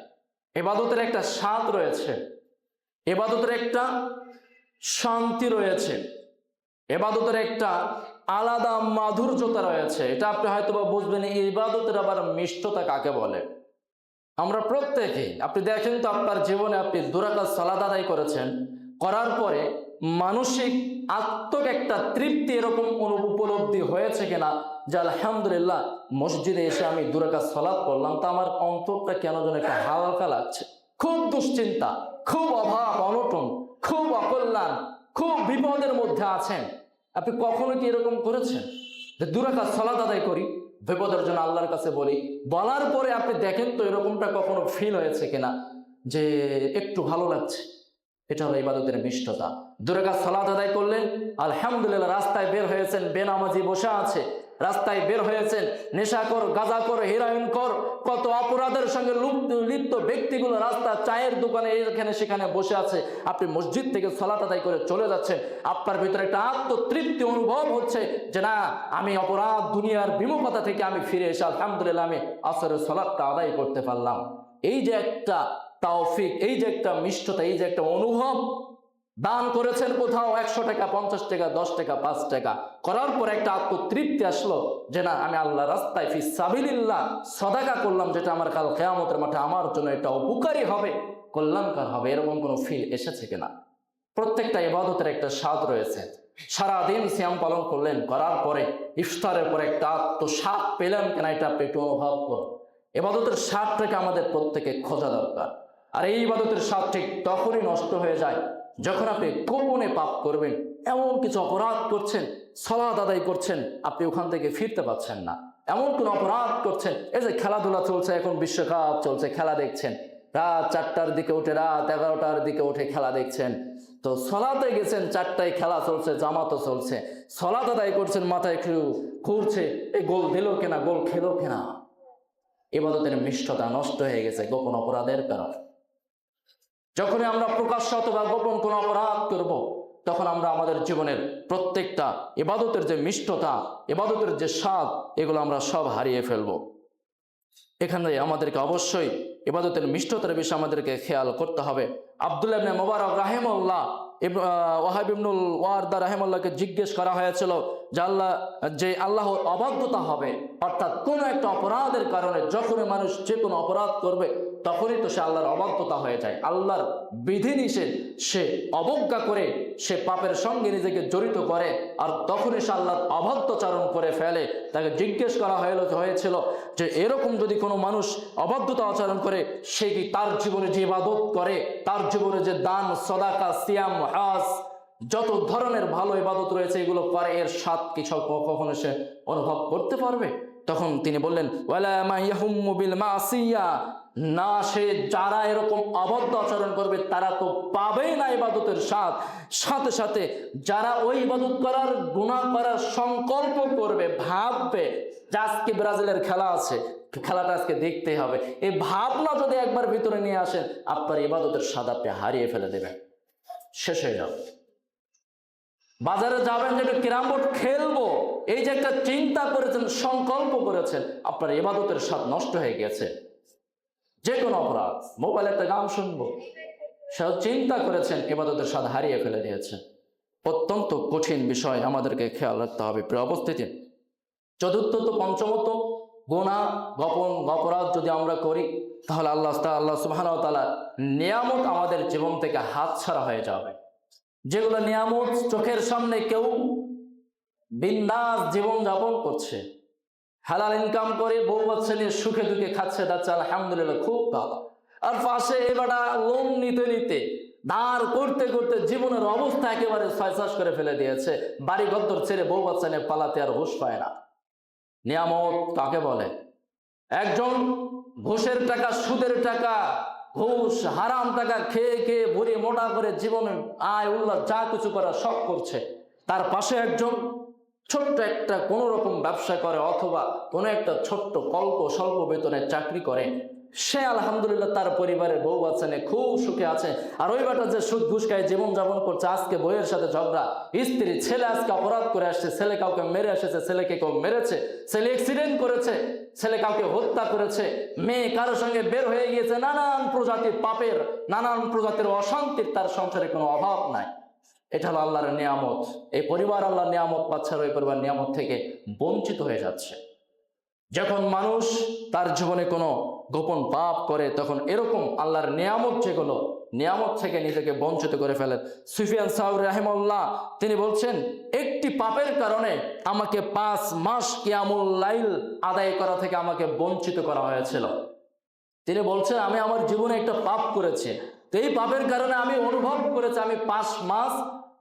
ইবাদতের একটা স্বাদ রয়েছে, ইবাদতের একটা শান্তি রয়েছে, ইবাদতের একটা আলাদা মাধুর্যতা রয়েছে। এটা আপনি হয়তো বা বুঝবেন, ইবাদতের আবার মিষ্টতা কাকে বলে। আমরা প্রত্যেকেই, আপনি দেখেন তো আপনার জীবনে আপনি 2 রাকাত সালাত আদায় করেছেন, করার পরে মানসিক আত্মক একটা তৃপ্তি এরকম উপলব্ধি হয়েছে কিনা যে আলহামদুলিল্লাহ মসজিদে এসে আমি 2 রাকাত সালাত করলাম, তা আমার অন্তরটা কেন যেন একটা হালকা লাগছে। খুব দুশ্চিন্তা, খুব অভাব অনটন, খুব অকল্যাণ, খুব বিপদের মধ্যে আছেন, আপনি কখনো কি এরকম করেছেন যে 2 রাকাত সালাত আদায় করি, বিপদের জন্য আল্লাহর কাছে বলি, বলার পরে আপনি দেখেন তো এরকমটা কখনো ফিল হয়েছে কিনা যে একটু ভালো লাগছে? এটা হলো ইবাদতের মিষ্টতা। 2 রাকাত সালাত আদায় করলেন, আলহামদুলিল্লাহ, রাস্তায় বের হয়েছেন, বেনামাজি বসে আছে, রাস্তায় বের হয়েছেন, নেশাখোর, গাঁজাখোর, হেরোইনখোর, কত অপরাধের সঙ্গে লিপ্ত ব্যক্তিগুলো রাস্তা চায়ের দোকানে এখানে সেখানে বসে আছে, আপনি মসজিদ থেকে সালাত আদায় করে চলে যাচ্ছেন, আপনার ভিতরে একটা আত্মতৃপ্তি অনুভব হচ্ছে যে না, আমি অপরাধ দুনিয়ার বিমুখতা থেকে আমি ফিরে এসে আলহামদুলিল্লাহ আমি আসরের সালাতটা আদায় করতে পারলাম। এই যে একটা তৌফিক, এই যে একটা মিষ্টতা, এই যে একটা অনুভব, দান করেছেন কোথাও 100 টাকা, 50 টাকা, 10 টাকা, 5 টাকা, করার পর একটা আত্মতৃপ্তি আসলো যে না, আমি আল্লাহ রাস্তায় ফি সাবিলিল্লাহ সাদাকা করলাম, যেটা আমার কাল কিয়ামতের মাঠে আমার জন্য এটা উপকারী হবে, কল্যাণকর হবে। এরকম কোনো ফিল এসেছে কিনা? প্রত্যেকটা ইবাদতের একটা স্বাদ রয়েছে। সারাদিন সিয়াম পালন করলেন, করার পরে ইফতারের পরে একটা আত্মস্বাদ পেলেন কিনা, এটা আপনি একটু অনুভব করুন। ইবাদতের স্বাদটাকে আমাদের প্রত্যেকে খোঁজা দরকার। আর এই ইবাদতের স্বাদ ঠিক তখনই নষ্ট হয়ে যায় যখন আপনি গোপনে পাপ করবেন, এমন কিছু অপরাধ করছেন, সালাত আদায় করছেন, আপনি ওখান থেকে ফিরতে পারছেন না। এমন কোন অপরাধ করছেন, এই যে খেলাধুলা চলছে, এখন বিশ্বকাপ চলছে, খেলা দেখছেন, রাত 4টার দিকে উঠে, রাত 11টার দিকে উঠে খেলা দেখছেন, তো সালাতে গেছেন, 4টায় খেলা চলছে, জামাতও চলছে, সালাত আদায় করছেন, মাথায় একটু ঘুরছে, এই গোল দিল কিনা, গোল খেলো কিনা। ইবাদতের মিষ্টতা নষ্ট হয়ে গেছে গোপন অপরাধের কারণে। যখনই আমরা প্রকাশ্য অথবা গোপন কোন অপরাধ করব, তখন আমরা আমাদের জীবনের প্রত্যেকটা ইবাদতের যে মিষ্টতা, ইবাদতের যে স্বাদ, এগুলো আমরা সব হারিয়ে ফেলব। এখানে আমাদেরকে অবশ্যই ইবাদতের মিষ্টতার বিষয়ে আমাদেরকে খেয়াল করতে হবে। আব্দুল্লাহ ইবনে মুবারক রাহিমাহুল্লাহ, ওয়াহাব ইবনুল ওয়ারদা রাহিমাহুল্লাহকে জিজ্ঞেস করা হয়েছিল যে আল্লাহর অবাধ্যতা হবে, অর্থাৎ কোন একটা অপরাধের কারণে যখনই মানুষ যে কোনো অপরাধ করবে তখনই তো সে আল্লাহর অবাধ্যতা হয়ে যায়, আল্লাহর বিধিনিষেধ সে অবজ্ঞা করে, সে পাপের সঙ্গে নিজেকে জড়িত করে, আর তখনই সে আল্লাহর অবাধ্যচারণ করে ফেলে। তাকে জিজ্ঞেস করা হয়েছিল যে এরকম যদি কোনো মানুষ অবাধ্যতা আচরণ করে, সে কি তার জীবনে যে ইবাদত করে, তার জীবনে যে দান, সাদাকা, সিয়াম, হজ, যত ধরনের ভালো ইবাদত রয়েছে এগুলো করে, এর স্বাদ কিছু কখনো সে অনুভব করতে পারবে? তখন তিনি বললেন, ওয়ালা মা ইয়াহুম্মু বিল মাসিয়া, না, সে যারা এরকম অবাধ্য আচরণ করবে তারা তো পাবেই না ইবাদতের স্বাদ। সাথে সাথে যারা ওই ইবাদত করার, গুনাহ করার সংকল্প করবে, ভাববে যে আজকে ব্রাজিলের খেলা আছে, খেলাটা আজকে দেখতে হবে, এই ভাবনা যদি একবার ভিতরে নিয়ে আসেন, আপনার ইবাদতের স্বাদ আপনি হারিয়ে ফেলে দেবেন, শেষ হয়ে যাবে। বাজারে যাবেন যে ক্যারাম বোর্ড খেলবো, এই যে একটা চিন্তা করেছেন, সংকল্প করেছেন, আপনার ইবাদতের স্বাদ নষ্ট হয়ে গেছে। যে কোনো অপরাধ, মোবাইলে একটা গান শুনবো, সে চিন্তা করেছেন, ইবাদতের স্বাদ হারিয়ে ফেলে দিয়েছে। অত্যন্ত কঠিন বিষয়, আমাদেরকে খেয়াল রাখতে হবে। প্রিয় উপস্থিতি, চতুর্থত পঞ্চমত গুনাহ গোপন অপরাধ যদি আমরা করি তাহলে আল্লাহ সুবহানাহু ওয়া তাআলা নিয়ামত আমাদের জীবন থেকে হাতছাড়া হয়ে যাবে। যেগুলো নিয়ামত চোখের সামনে কেউ বিন্দাস জীবন যাপন করছে, হালাল ইনকাম করে বউ বাচ্চা নিয়ে সুখে দুঃখে খাচ্ছে যাচ্ছে, আলহামদুলিল্লাহ খুব ভালো। আর পাশে এবারটা লোন নিতে নিতে ধার করতে করতে জীবনের অবস্থা একেবারে ছয়ছাস করে ফেলে দিয়েছে, বাড়ি ঘর ছেড়ে বউ বাচ্চা নিয়ে পালাতে আর হুঁশ পায় না। নিয়ামত কাকে বলে? একজন ঘুষের টাকা, সুদের টাকা, ঘুষ হারাম টাকা খেয়ে খেয়ে ভরি মোটা করে জীবনে আয় উল্লাস যা কিছু করার শখ করছে, তার পাশে একজন ছোট্ট একটা কোনো রকম ব্যবসা করে অথবা কোনো একটা ছোট্ট স্বল্প বেতনের চাকরি করে, সে আলহামদুলিল্লাহ তার পরিবারের বউ বাচ্চা নিয়ে খুব সুখে আছে। আর ওই বেটা যে সুদ ঘুষ খায় জীবন যাপন করছে, আজকে বইয়ের সাথে ঝগড়া, স্ত্রী ছেলে আজকে অপরাধ করে আসছে, ছেলে কাউকে মেরে এসেছে, ছেলেকে কেউ মেরেছে, ছেলে অ্যাক্সিডেন্ট করেছে, ছেলে কাউকে হত্যা করেছে, মেয়ে কারোর সঙ্গে বের হয়ে গিয়েছে, নানান প্রজাতির পাপের, নানান প্রজাতির অশান্তির, তার সংসারে কোনো অভাব নাই। এটা হলো আল্লাহর নিয়ামত। এই পরিবার আল্লাহর নিয়ামত পাচ্ছে, ওই পরিবার নিয়ামত থেকে বঞ্চিত হয়ে যাচ্ছে। যখন মানুষ তার জীবনে কোনো গোপন পাপ করে তখন এরকম আল্লাহর নিয়ামত যেগুলো নিয়ামত থেকে নিজেকে বঞ্চিত করে ফেলেন। সুফিয়ান সাউরি রাহিমাহুল্লাহ তিনি বলছেন, একটি পাপের কারণে আমাকে 5 মাস কিয়ামুল লাইল আদায় করা থেকে আমাকে বঞ্চিত করা হয়েছিল। তিনি বলছেন, আমি আমার জীবনে একটা পাপ করেছি, তো এই পাপের কারণে আমি অনুভব করেছি আমি 5 মাস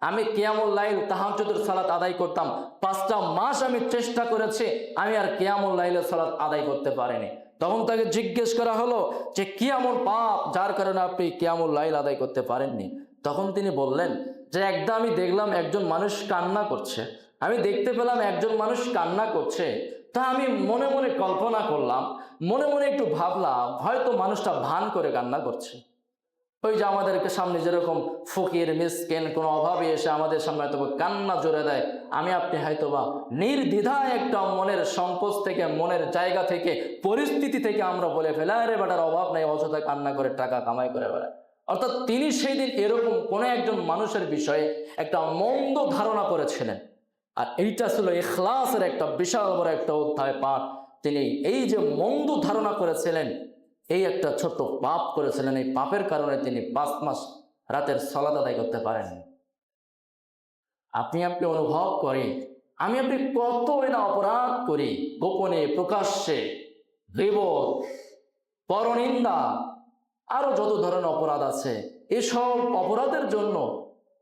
আমি কিয়ামুল লাইল তাহাজ্জুদের সালাত আদায় করতাম, 5টা মাস আমি চেষ্টা করেছি, আমি আর কিয়ামুল লাইলের সালাত আদায় করতে পারিনি। তখন তাকে জিজ্ঞেস করা হলো যে কি এমন পাপ যার কারণে আপনি কিয়ামুল লাইল আদায় করতে পারেননি? তখন তিনি বললেন যে একদা আমি দেখলাম একজন মানুষ কান্না করছে, আমি দেখতে পেলাম একজন মানুষ কান্না করছে, তা আমি মনে মনে কল্পনা করলাম, মনে মনে একটু ভাবলাম হয়তো মানুষটা ভান করে কান্না করছে। ওই যে আমাদেরকে সামনে যেরকম ফকির মিসকিন কোনো অভাবে এসে আমাদের সামনে হয়তো কান্না জোরে দেয়, আমি আপনি হয়তোবা নির্দ্বিধায় একটা মনের সংকোচ থেকে, মনের জায়গা থেকে, পরিস্থিতি থেকে আমরা বলে ফেলি আরে বেটার অভাব নাই, অযথা কান্না করে টাকা কামাই করে বেড়ায়। অর্থাৎ তিনি সেই দিন এরকম কোনো একজন মানুষের বিষয়ে একটা মন্দ ধারণা করেছিলেন। আর এইটা ছিল ইখলাসের একটা বিশাল বড় একটা অধ্যায় পাঠ। তিনি এই যে মন্দ ধারণা করেছিলেন, এই একটা ছোট্ট পাপ করেছিলেন, এই পাপের কারণে তিনি 5 মাস রাতের সালাত আদায় করতে পারেন। আপনি অনুভব করি আমি আপনি কত না অপরাধ করি, গোপনে প্রকাশ্যে, গীবত, পরনিন্দা, আরো যত ধরনের অপরাধ আছে। এসব অপরাধের জন্য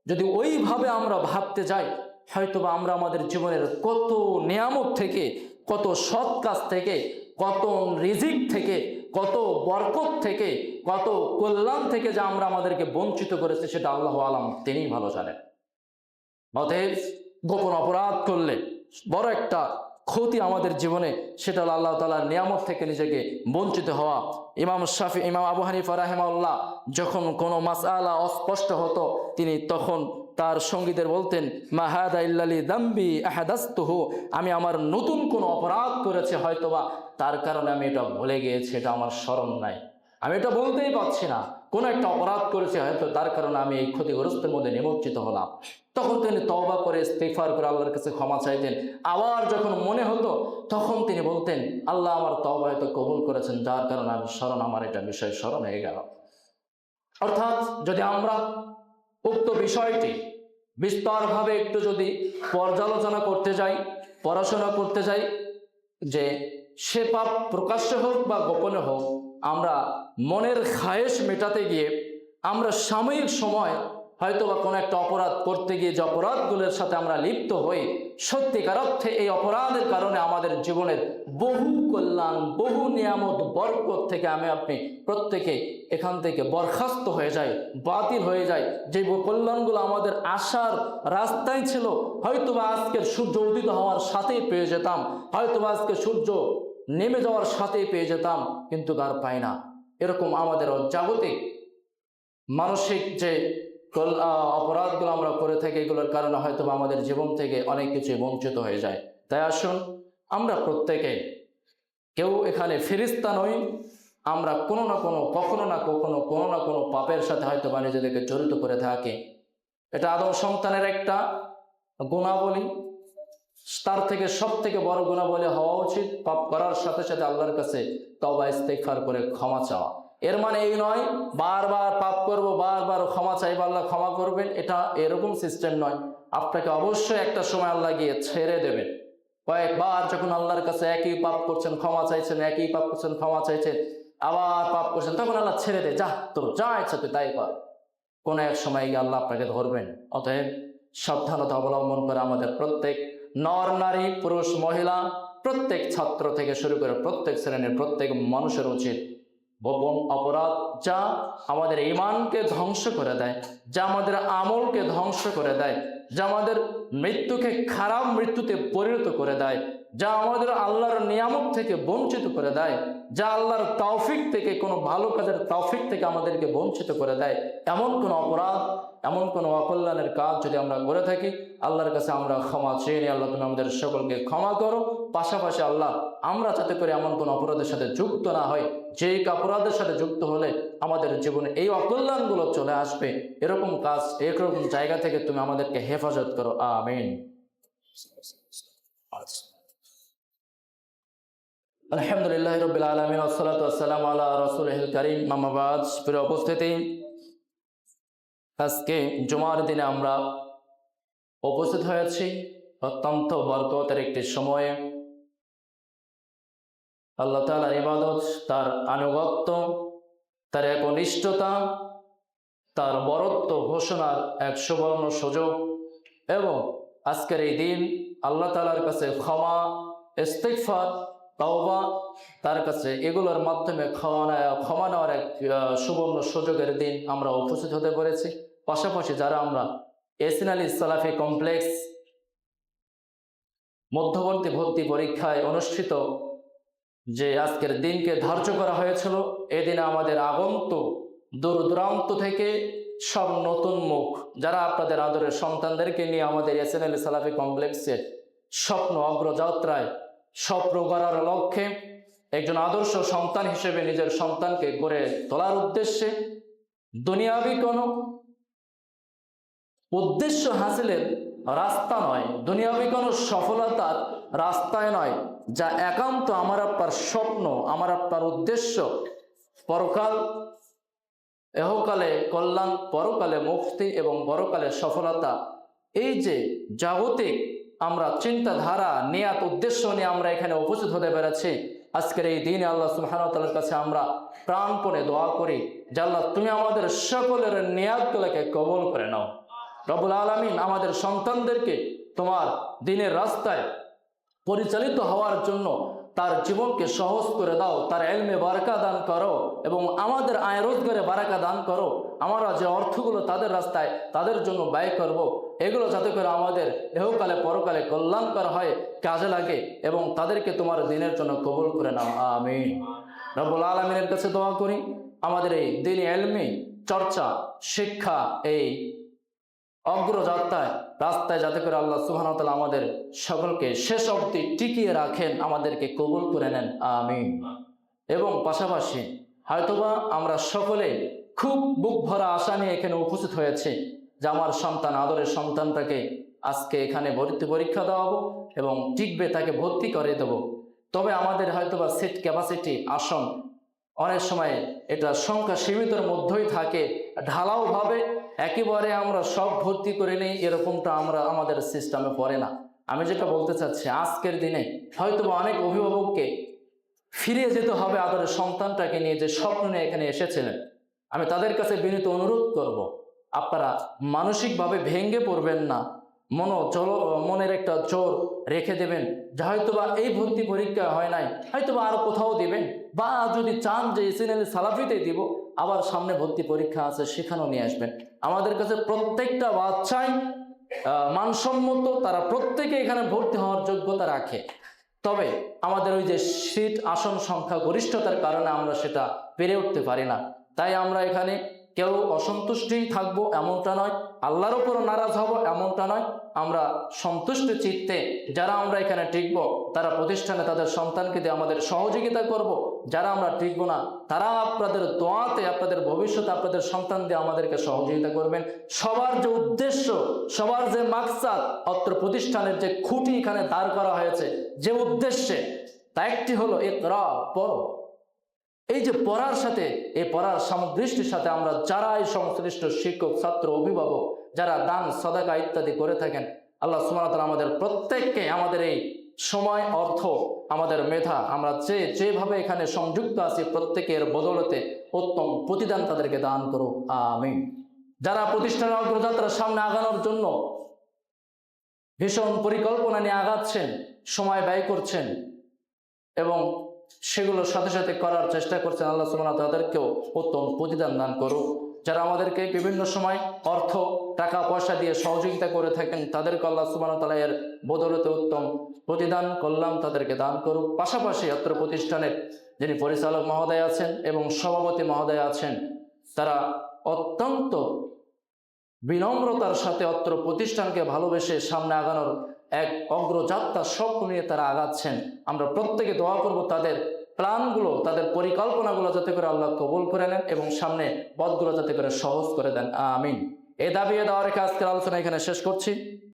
যদি ওইভাবে আমরা ভাবতে যাই, হয়তোবা আমরা আমাদের জীবনের কত নিয়ামত থেকে, কত সৎ কাজ থেকে, কত রিজিক থেকে, কত বরকত থেকে, কত কল্যাণ থেকে যা আমরা আমাদেরকে বঞ্চিত করেছি, সেটা আল্লাহ আলাম তিনিই ভালো জানেন। অতএব গোপন অপরাধ করলে বড় একটা ক্ষতি আমাদের জীবনে, সেটা হলো আল্লাহ তাআলার নিয়ামত থেকে নিজেকে বঞ্চিত হওয়া। ইমাম আবু হানিফা রাহিমাহুল্লাহ যখন কোনো মাসআলা অস্পষ্ট হতো, তিনি তখন তার সঙ্গীদের বলতেন, মা হাদা ইল্লালি দাম্বি আহাদাসতুহু, আমি আমার নতুন কোনো অপরাধ করেছি, হয়তোবা তার কারণে আমি এটা ভুলে গিয়েছি, এটা আমার স্মরণ নাই, আমি এটা বলতেই পারছি না, কোনো একটা অপরাধ করেছি, হয়তো তার কারণে আমি এই ক্ষতিগ্রস্তের মধ্যে নিমজ্জিত হলাম। তখন তিনি তওবা করে ইস্তিগফার করে আল্লাহর কাছে ক্ষমা চাইতেন। আবার যখন মনে হতো তখন তিনি বলতেন, আল্লাহ আমার তওবা হয়তো কবুল করেছেন, যার কারণে আমি আমার এটা বিষয় স্মরণ হয়ে গেল। অর্থাৎ যদি আমরা উক্ত বিষয়টি বিস্তারভাবে একটু যদি পর্যালোচনা করতে যাই, পড়াশোনা করতে যাই, যে সে পাপ প্রকাশ্যে হোক বা গোপনে হোক, আমরা মনের খায়েশ মেটাতে গিয়ে আমরা সাময়িক সময় হয়তো বা কোনো একটা অপরাধ করতে গিয়ে যে অপরাধগুলোর সাথে আমরা লিপ্ত হই, সত্যিকার অর্থে এই অপরাধের কারণে আমাদের জীবনের বহু কল্যাণ, বহু নিয়ামত, বরকত থেকে আমি আপনি প্রত্যেকে এখান থেকে বরখাস্ত হয়ে যায়, বাতিল হয়ে যায়। যে কল্যাণগুলো আমাদের আসার রাস্তায় ছিল, হয়তোবা আজকের সূর্য উদিত হওয়ার সাথেই পেয়ে যেতাম, হয়তোবা আজকে সূর্য নেমে যাওয়ার সাথেই পেয়ে যেতাম, কিন্তু আর পাই না। এরকম আমাদের জাগতিক মানসিক যে অপরাধগুলো আমরা করে থাকি, এগুলোর কারণে হয়তো আমাদের জীবন থেকে অনেক কিছু বঞ্চিত হয়ে যায়। তাই আসুন আমরা প্রত্যেকে, কেউ এখানে ফেরেশতা নই, আমরা কোনো না কোনো, কখনো না কখনো, কোনো না কোনো পাপের সাথে হয়তো বা নিজেদেরকে জড়িত করে থাকি। এটা আদম সন্তানের একটা গুণাবলী। তার থেকে সব থেকে বড় গুনাহ বলে হওয়া উচিত পাপ করার সাথে সাথে আল্লাহর কাছে তওবা ইস্তেগফার করে ক্ষমা চাওয়া। এর মানে এই নয় বারবার পাপ করব, বারবার ক্ষমা চাইবো, আল্লাহ ক্ষমা করবেন, এটা এরকম সিস্টেম নয়। আপনাকে অবশ্যই একটা সময় আল্লাহ গিয়ে ছেড়ে দেবেন। কয়েকবার যখন আল্লাহর কাছে একই পাপ করছেন ক্ষমা চাইছেন, একই পাপ করছেন ক্ষমা চাইছেন, আবার পাপ করছেন, তখন আল্লাহ ছেড়ে দেয়, যা তোর যা ইচ্ছা তুই তাই কর। কোনো এক সময় গিয়ে আল্লাহ আপনাকে ধরবেন। অতএব সাবধানতা অবলম্বন করে আমাদের প্রত্যেক নর নারী পুরুষ মহিলা প্রত্যেক ছাত্র থেকে শুরু করে প্রত্যেক শ্রেণীর প্রত্যেক মানুষের উচিত গোপন অপরাধ যা আমাদের ঈমানকে ধ্বংস করে দেয়, যা আমাদের আমলকে ধ্বংস করে দেয়, যা আমাদের মৃত্যুকে খারাপ মৃত্যুতে পরিণত করে দেয়, যা আমাদের আল্লাহর নিয়ামত থেকে বঞ্চিত করে দেয়, যা আল্লাহর তৌফিক থেকে কোনো ভালো কাজের তৌফিক থেকে আমাদেরকে বঞ্চিত করে দেয়, এমন কোনো অপরাধ এমন কোনো অকল্যাণের কাজ যদি আমরা করে থাকি আল্লাহর কাছে আমরা ক্ষমা চেয়ে নিই। আল্লাহ তুমি আমাদের সকলকে ক্ষমা করো। পাশাপাশি আল্লাহ আমরা যাতে করে এমন কোনো অপরাধের সাথে যুক্ত না হয় যেই অপরাধের সাথে যুক্ত হলে আমাদের জীবনে এই অকল্যাণগুলো চলে আসবে, এরকম কাজ এরকম জায়গা থেকে তুমি আমাদেরকে হেফাজত করো, আমিন। আলহামদুলিল্লাহ রাব্বিল আলামিন ওয়াসসালাতু ওয়াসসালামু আলা রাসূলিল কারীম, আম্মা বাদ। প্রিয় উপস্থিতি, আজকে জুমার দিনে আমরা উপস্থিত হয়েছি অত্যন্ত বরকতের একটি সময়ে। আল্লাহ তাআলার ইবাদত, তার আনুগত্য, তার একনিষ্ঠতা, তার বরত্ব ঘোষণার এক সুবর্ণ সুযোগ এবং আজকের এই দিন আল্লাহ তাআলার কাছে ক্ষমা, ইস্তিগফার, তওবা, তার কাছে এগুলোর মাধ্যমে ক্ষমা নেওয়ার এক সুবর্ণ সুযোগের দিন আমরা উপস্থিত হতে পেরেছি। পাশাপাশি যারা আমরা এহসান আলী সালাফি কমপ্লেক্স মধ্যবর্তী ভর্তি পরীক্ষায় অনুষ্ঠিত যে আজকের দিনকে ধার্য করা হয়েছিল, এদিনে আমাদের আগন্তুক দূর দূরান্ত থেকে সব নতুন মুখ যারা আপনাদের আদরের সন্তানদেরকে নিয়ে আমাদের এহসান আলী সালাফি কমপ্লেক্সের স্বপ্ন অগ্রযাত্রায় স্বপ্ন গড়ার লক্ষ্যে একজন আদর্শ সন্তান হিসেবে নিজের সন্তানকে গড়ে তোলার উদ্দেশ্যে দুনিয়াবি কোনো উদ্দেশ্য হাসিলের রাস্তা নয়, দুনিয়াবি কোনো সফলতার রাস্তায় নয়, যা একান্ত আমার আপনার স্বপ্ন, আমার আপনার উদ্দেশ্য, পরকাল এহকালে কল্যাণ, পরকালে মুক্তি এবং পরকালে সফলতা। এই যে জাগতিক আমরা চিন্তাধারা নিয়াত উদ্দেশ্য নিয়ে আমরা এখানে উপস্থিত হতে পেরেছি, আজকের এই দিনে আল্লাহ সুবহানাহু ওয়া তাআলার কাছে আমরা প্রাণপণে দোয়া করি যে আল্লাহ তুমি আমাদের সকলের নিয়াতগুলোকে কবুল করে নাও। রব্বুল আলামিন আমাদের সন্তানদেরকে তোমার দিনের রাস্তায় পরিচালিত হওয়ার জন্য তার জীবনকে সহজ করে দাও, তার ইলমে বারাকা দান করো এবং আমাদের আয় রোজগারে বারাকা দান করো। আমরা যে অর্থগুলো তাদের রাস্তায় তাদের জন্য ব্যয় করব, এগুলো যাতে করে আমাদের ইহকালে পরকালে কল্যাণকর হয়, কাজে লাগে এবং তাদেরকে তোমার দিনের জন্য কবুল করে নাও, আমিন। রব্বুল আলামিনের কাছে দোয়া করি আমাদের এই দ্বীনি ইলমি চর্চা, শিক্ষা, এই অগ্রযাত্রায় রাস্তায় যাতে করে আল্লাহ সুবহানাহু ওয়া তাআলা আমাদের সকলকে শেষ অবধি টিকিয়ে রাখেন, আমাদেরকে কবুল করে নেন, আমিন। এবং পাশাপাশি হয়তোবা আমরা সকলে খুব বুক ভরা আশা নিয়ে এখানে উপস্থিত হয়েছে যে আমার সন্তান, আদরের সন্তানটাকে আজকে এখানে ভর্তি পরীক্ষা দেওয়াবো এবং টিকবে, তাকে ভর্তি করে দেবো। তবে আমাদের হয়তোবা সিট ক্যাপাসিটি, আসন অনেক সময় এটা সংখ্যা সীমিতের মধ্যেই থাকে, ঢালাওভাবে একেবারে আমরা সব ভর্তি করে নেই এরকমটা আমাদের সিস্টেমে পড়ে না। আমি যেটা বলতে চাচ্ছি, আজকের দিনে হয়তোবা অনেক অভিভাবককে ফিরে যেতে হবে আদরের সন্তানটাকে নিয়ে যে স্বপ্ন নিয়ে এখানে এসেছিলেন। আমি তাদের কাছে বিনীত অনুরোধ করব, আপনারা মানসিকভাবে ভেঙে পড়বেন না, মনের একটা জোর রেখে দেবেন যে হয়তোবা এই ভর্তি পরীক্ষা হয় নাই, হয়তোবা আরো কোথাও দিবেন, বা যদি চান যে এহসান আলী সালাফিতে দিব, আবার সামনে ভর্তি পরীক্ষা আছে সেখানেও নিয়ে আসবেন। আমাদের কাছে প্রত্যেকটা বাচ্চাই মানসম্মত, তারা প্রত্যেকে এখানে ভর্তি হওয়ার যোগ্যতা রাখে। তবে আমাদের ওই যে সিট আসন সংখ্যা গরিষ্ঠতার কারণে আমরা সেটা পেরে উঠতে পারি না। তাই আমরা এখানে কেউ অসন্তুষ্টি থাকবো এমনটা নয়, আল্লাহর উপর নারাজ হব এমনটা নয়। আমরা সন্তুষ্ট চিত্তে যারা আমরা এখানে টিকবো, তারা প্রতিষ্ঠানে তাদের সন্তানকে দিয়ে আমাদের সহযোগিতা করব। যারা আমরা টিকবো না, তারা আপনাদের দোয়াতে, আপনাদের ভবিষ্যতে আপনাদের সন্তান দিয়ে আমাদেরকে সহযোগিতা করবেন। সবার যে উদ্দেশ্য, সবার যে মাকসাদ, অত্র প্রতিষ্ঠানের যে খুঁটি এখানে দাঁড় করা হয়েছে যে উদ্দেশ্যে, তা একটি হলো ইকরা, পড়ো। এই যে পড়ার সাথে, এই পড়ার সামগ্রিষ্টির সাথে আমরা যারা এই সংশ্লিষ্ট শিক্ষক, ছাত্র, অভিভাবক যারা দান, সদাকা ইত্যাদি করে থাকেন, আল্লাহ সুবহানাহু ওয়া তাআলা আমাদের প্রত্যেককে আমাদের এই সময়, অর্থ, আমাদের মেধা, আমরা যেভাবে এখানে সংযুক্ত আছি, প্রত্যেকের বদৌলতে উত্তম প্রতিদান তাদেরকে দান করুক, আমিন। যারা প্রতিষ্ঠানের অগ্রযাত্রার সামনে আগানোর জন্য ভীষণ পরিকল্পনা নিয়ে আগাচ্ছেন, সময় ব্যয় করছেন এবং সেগুলোর সাথে সাথে করার চেষ্টা করছেন, আল্লাহ সুবহানাহু ওয়া তাআলা তাদেরকেও উত্তম প্রতিদান দান করুক। যারা আমাদেরকে বিভিন্ন সময় অর্থ, টাকা পয়সা দিয়ে সহযোগিতা করে থাকেন, তাদেরকে আল্লাহ সুবহানাহু ওয়া তাআলা এর বদৌলতে উত্তম প্রতিদান কল্যাণ তাদেরকে দান করুক। পাশাপাশি অত্র প্রতিষ্ঠানের যিনি পরিচালক মহোদয় আছেন এবং সভাপতি মহোদয় আছেন, তারা অত্যন্ত বিনম্রতার সাথে অত্র প্রতিষ্ঠানকে ভালোবেসে সামনে আগানোর এক অগ্রযাত্রার স্বপ্ন নিয়ে তারা আগাচ্ছেন। আমরা প্রত্যেকে দোয়া করব তাদের প্ল্যানগুলো, তাদের পরিকল্পনাগুলো যাতে করে আল্লাহ কবুল করে নেন এবং সামনে পথগুলো যাতে করে সহজ করে দেন, আমিন। এ দাবি, এ দাওয়া রেখে আজকের আলোচনা এখানে শেষ করছি।